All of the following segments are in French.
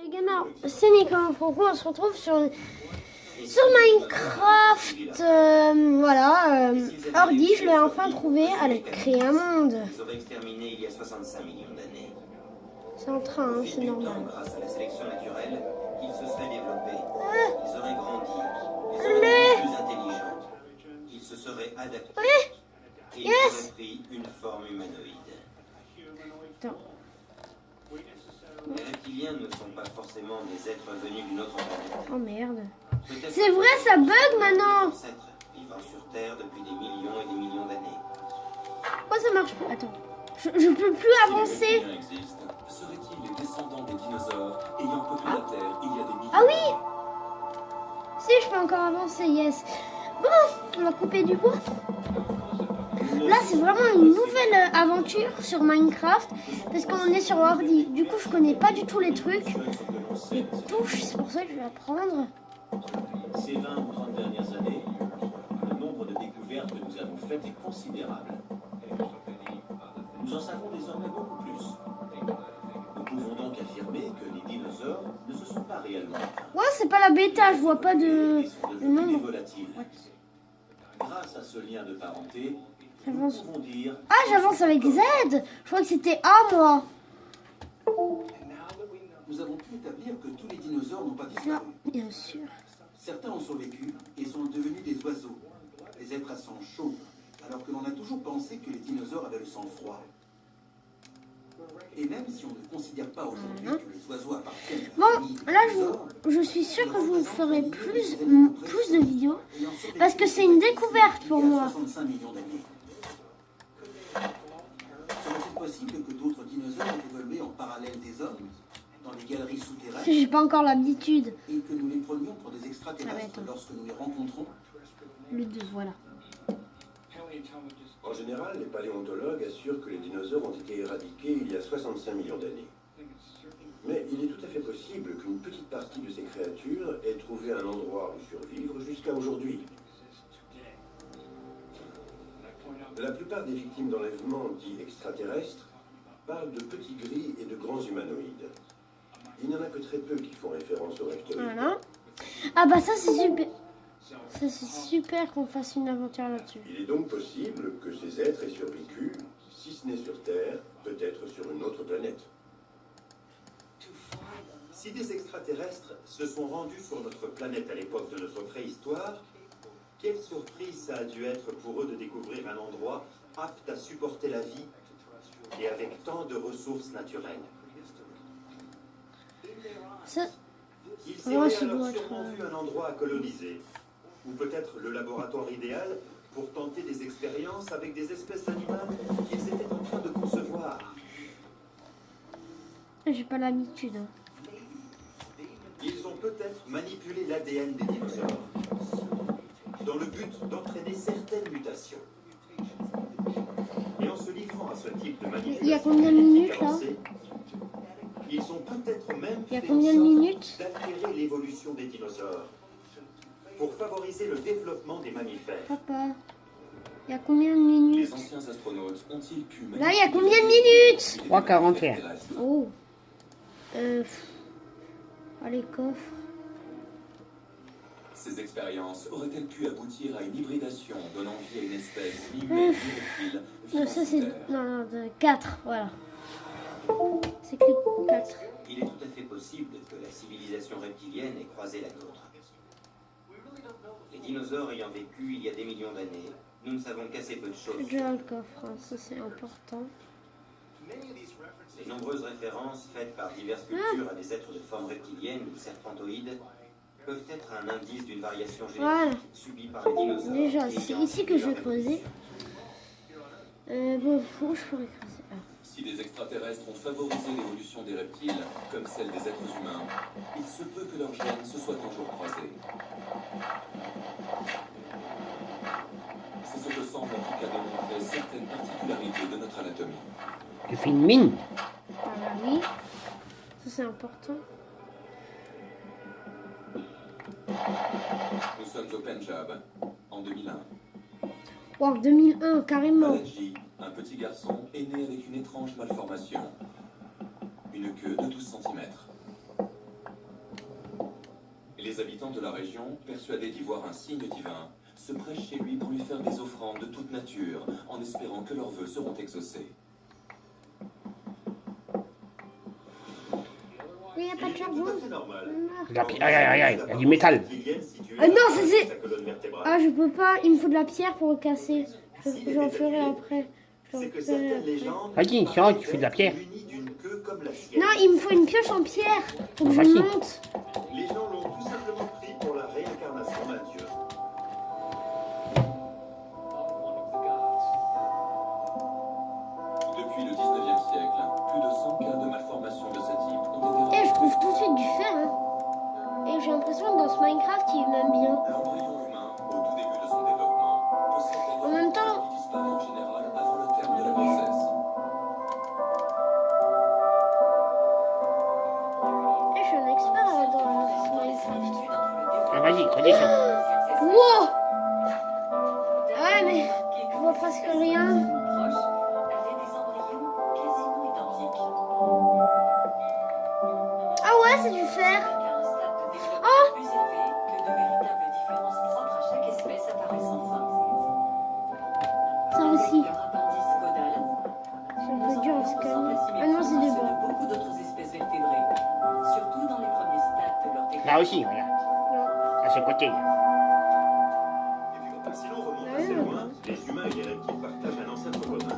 Les gamers, c'est Nicolas Franco, on se retrouve sur Minecraft, voilà, Ordi, je l'ai enfin trouvé, allez, créer un monde. C'est en train, hein, c'est normal. Grâce à la sélection naturelle, ils se seraient développés, ils auraient grandi, ils auraient Allez. été plus intelligents, ils se seraient adaptés, et ils Yes. auraient pris une forme humanoïde. Attends. Les reptiliens ne sont pas forcément des êtres venus d'une autre planète. Oh merde. Peut-être C'est vrai, ça bug maintenant. des ancêtres vivant sur Terre depuis des millions et des millions d'années. Pourquoi ça marche pas? Attends. Je peux plus avancer. Seraient-ils les descendants des dinosaures ayant peuplé la Terre il y a des millions Ah oui. Si, je peux encore avancer, yes. Bon, on va couper du bois. Là, c'est vraiment une nouvelle aventure sur Minecraft parce qu'on est sur ordi. Du coup, je connais pas du tout les trucs, les touches. C'est pour ça que je vais apprendre. Ces 20 ou 30 dernières années, le nombre de découvertes que nous avons faites est considérable. Nous en savons désormais beaucoup plus. Nous pouvons donc affirmer que les dinosaures ne se sont pas réellement éteints. Ouais, c'est pas la bêta, je vois pas de Ils sont le devenus des nombre. volatiles. Grâce à ce lien de parenté, nous J'avance. pouvons dire... Ah, j'avance avec Z. Je crois que c'était A, moi. Nous avons pu établir que tous les dinosaures n'ont pas Non, disparu. bien sûr. Certains ont survécu et sont devenus des oiseaux, des êtres à sang chaud, alors que l'on a toujours pensé que les dinosaures avaient le sang froid. Et même si on ne considère pas aujourd'hui que les oiseaux appartiennent à la Bon, famille des là, dinosaures, je suis sûre que je vous ferai plus de vidéos parce que c'est une découverte pour il y a moi. 65 millions d'années. Serait-il possible que d'autres dinosaures aient évolué en parallèle des hommes, dans des galeries souterraines, J'ai pas encore l'habitude. et que nous les prenions pour des Ah extraterrestres ouais, attends. lorsque nous les rencontrons? Le 2, voilà. En général, les paléontologues assurent que les dinosaures ont été éradiqués il y a 65 millions d'années. Mais il est tout à fait possible qu'une petite partie de ces créatures ait trouvé un endroit où survivre jusqu'à aujourd'hui. La plupart des victimes d'enlèvements dits extraterrestres parlent de petits gris et de grands humanoïdes. Il n'y en a que très peu qui font référence aux reptiles. Voilà. Ah bah ça c'est super. Ça c'est super qu'on fasse une aventure là-dessus. Il est donc possible que ces êtres aient survécu, si ce n'est sur Terre, peut-être sur une autre planète. Si des extraterrestres se sont rendus sur notre planète à l'époque de notre préhistoire, quelle surprise ça a dû être pour eux de découvrir un endroit apte à supporter la vie et avec tant de ressources naturelles. Ça, Ils Ouais, auraient ça alors doit être, sûrement vu un endroit à coloniser, ou peut-être le laboratoire idéal pour tenter des expériences avec des espèces animales qu'ils étaient en train de concevoir. j'ai pas l'habitude. Hein. Ils ont peut-être manipulé l'ADN des dinosaures, dans le but d'entraîner certaines mutations. Et en se livrant à ce type de manipulation Il y a combien de minutes, là avancée, ils ont peut-être même Il y a fait combien en de sorte minutes? d'altérer l'évolution des dinosaures pour favoriser le développement des mammifères. Papa, il y a combien de minutes? Les anciens astronautes ont-ils pu Là, il y a combien de minutes? 3,41. Oh. Allez, coffre. Ces expériences auraient-elles pu aboutir à une hybridation donnant vie à une espèce mi-humaine, mi-reptile, Non, vivant ça sur c'est... Terre? Non, 4, voilà. C'est écrit 4. Il est tout à fait possible que la civilisation reptilienne ait croisé la nôtre. Les dinosaures ayant vécu il y a des millions d'années, nous ne savons qu'assez peu de choses. J'ai déjà le coffre, hein, ça c'est important. Les nombreuses références faites par diverses cultures à des êtres de forme reptilienne ou serpentoïde peuvent être un indice d'une variation génétique Voilà. subie par les dinosaures. Déjà, et c'est ayant ici que je vais leur creuser. Bon, où je pourrais creuser? Ah. Si des extraterrestres ont favorisé l'évolution des reptiles, comme celle des êtres humains, il se peut que leurs gènes se soient un jour croisés. C'est ce que semble en tout cas démontrer certaines particularités de notre anatomie. Tu fais une mine? Par là, oui. Ça c'est important. Nous sommes au Pendjab, en 2001. Wow, 2001, carrément. Balaji, un petit garçon, est né avec une étrange malformation. Une queue de 12 cm. Les habitants de la région, persuadés d'y voir un signe divin, se prêchent chez lui pour lui faire des offrandes de toute nature, en espérant que leurs vœux seront exaucés. Il n'y a pas de charbon. La pierre, aïe, aïe, aïe, il y a du métal. Ah non, ça c'est... Ah, je peux pas, il me faut de la pierre pour le casser. J'en ferai après. C'est que certaines légendes Vas-y, tiens, tu fais de la pierre. munies d'une queue comme la sienne. Non, il me faut une pioche en pierre. Faut que je Vas-y. monte. Les gens l'ont tout simplement pris pour la réincarnation d'un dieu. Depuis le 19e siècle, plus de 100 cas de malformation de ce type ont été Et je trouve tout de suite du fer. Hein. Et j'ai l'impression que dans ce Minecraft, il m'aime bien. L'embryon humain, au tout début de son développement, possède En même temps- qui disparaît en général avant le terme de la grossesse. Et je suis un expert dans ce Minecraft. Ah, vas-y, redescends. Wow! Ouais, mais je vois presque rien. Ah ouais, c'est du fer. Oh! Ça aussi. C'est un peu dur à se calmer. Ah non, c'est des bois. Beaucoup d'autres espèces vertébrées, surtout dans les premiers stades de leur développement. Là aussi, regarde. Non. À ce côté. Si l'on remonte Ah assez oui, loin, les humains et les reptiles partagent un ancêtre commun.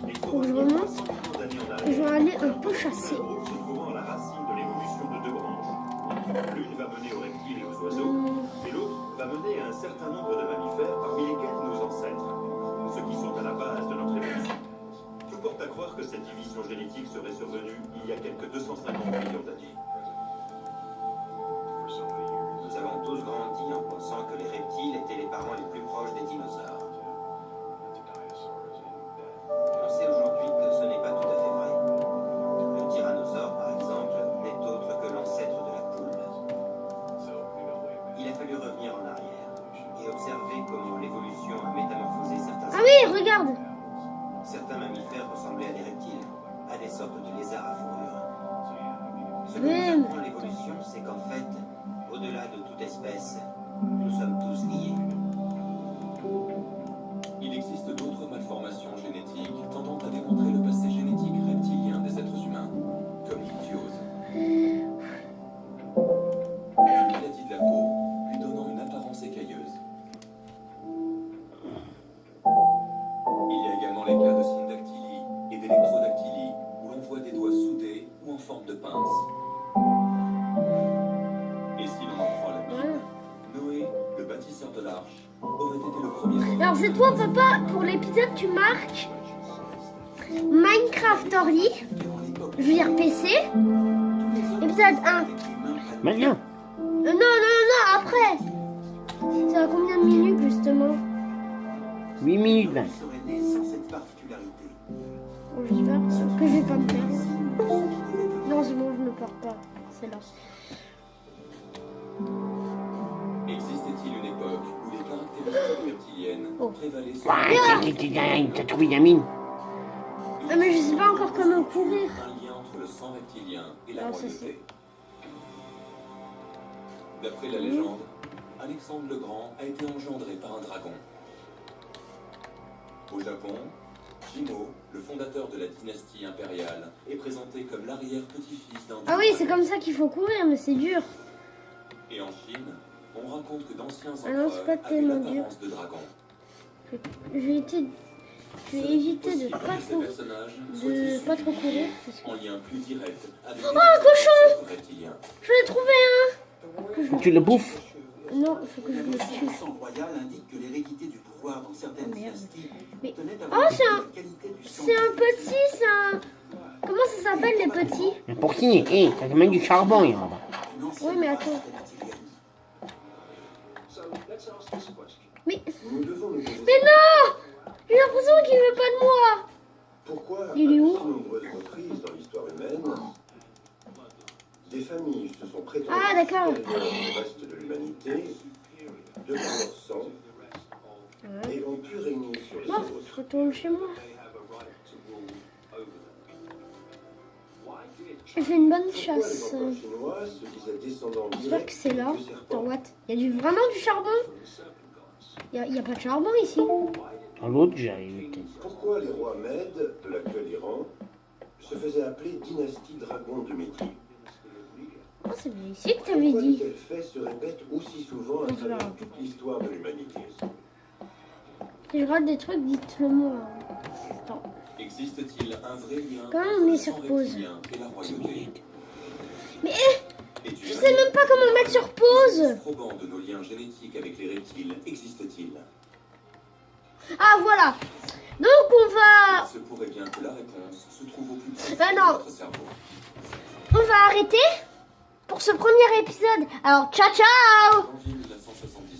Il faut Faut que je revenir remonte. 300 millions d'années en Je arrière. vais aller un peu chasser. Un groupe se trouvant à la racine de l'évolution de deux branches. L'une va mener aux reptiles et aux oiseaux, et l'autre va mener à un certain nombre de mammifères, parmi lesquels nos ancêtres, ceux qui sont à la base de notre évolution. Tout porte à croire que cette division génétique serait survenue il y a quelques 250 millions d'années. Nous avons tous grandi en pensant que les reptiles étaient les parents les plus proches des dinosaures. On sait aujourd'hui que ce n'est pas tout à fait vrai. Le tyrannosaure, par exemple, n'est autre que l'ancêtre de la poule. Il a fallu revenir en arrière et observer comment l'évolution a métamorphosé certains Ah oui, regarde. Certains mammifères ressemblaient à des reptiles, à des sortes de lézards à fourrure. Ce que Même. nous apprend l'évolution, c'est qu'en fait, au-delà de toute espèce, nous sommes tous liés. Il existe d'autres malformations génétiques tendant à démontrer le passé génétique reptilien des êtres humains, comme l'ichthyose. Une maladie de la peau lui donnant une apparence écailleuse. Il y a également les cas de syndactylie et d'électrodactylie, où l'on voit des doigts soudés ou en forme de pince. Et si l'on en croit la Bible, Noé, le bâtisseur de l'arche, aurait été le premier homme. Alors c'est toi, papa, pour l'épisode, tu marques Minecraft Orly. Je veux dire PC. Épisode 1. Maintenant. Non, après. Ça a combien de minutes, justement? 8 minutes 20. Il serait né sans cette particularité. Bon, j'espère que je vais pas me perdre. Non, c'est bon, je ne pars pas. C'est là. Existait-il une époque où les caractéristiques reptiliennes Oh. prévalaient sur Ouais, t'as trouvé la mine. Ah, mais je sais pas encore comment courir. un lien entre le sang reptilien et la Ah, ça, royauté? D'après la légende, Alexandre le Grand a été engendré par un dragon. Au Japon, Jimmo, le fondateur de la dynastie impériale, est présenté comme l'arrière-petit-fils d'un dieu Ah oui, c'est dragon. comme ça qu'il faut courir, mais c'est dur. Et en Chine, on raconte que d'anciens Ah non, c'est pas empereurs avaient tellement l'apparence de dragon. Je vais éviter de Possible pas que ces trop, personnages soient de issus pas trop du courir. Parce que... en lien plus direct avec Oh, un cochon! reptilien. Je l'ai trouvé Tu le bouffes. un. Non, il faut que je le La tue. sang royal indique que l'hérédité du pouvoir dans certaines Oh, merde. dynasties Mais- tenait à Oh, c'est un- la qualité du sang. C'est un petit, c'est un... Comment ça s'appelle, les petits? Un porcini. Hé, t'as quand même du charbon, il y en a. Une ancienne Oui, mais race attends. reptilienne. Mais... Nous devons nous poser Mais non! J'ai l'impression qu'il veut pas de moi. pourquoi, Il est à de où si nombreuses reprises dans l'histoire humaine, des familles se sont prétendues Ah, d'accord. supérieures au reste de l'humanité, de par leur sang, et ont pu régner sur les Bon, autres. je retourne chez moi. J'ai fait une bonne Pourquoi chasse. les emplois chinois se disaient descendants J'espère directs que c'est là. de serpents? Attends, what? Il y a vraiment du charbon? Il y a pas de charbon ici. Dans l'autre, j'arrive peut-être. Pourquoi les rois Mèdes de l'actuel Iran se faisaient appeler dynastie dragon de Médie? Oh, c'est bien ici que t'avais Pourquoi de dit. tels faits se répètent aussi souvent à Non, je travers verrai. toute l'histoire de l'humanité? Si je rate des trucs, dites-le moi. Attends. Existe-t-il un vrai lien Quand même, entre on est le sur sang pause. reptilien et la royauté? Mais Es-tu je sais même pas comment mettre sur pause. probant de nos liens génétiques avec les reptiles existe-t-il? Ah, voilà. Donc, on va... Il se pourrait bien que la réponse se trouve au plus profond Ben de non. notre cerveau. On va arrêter pour ce premier épisode. Alors, ciao, ciao. Envie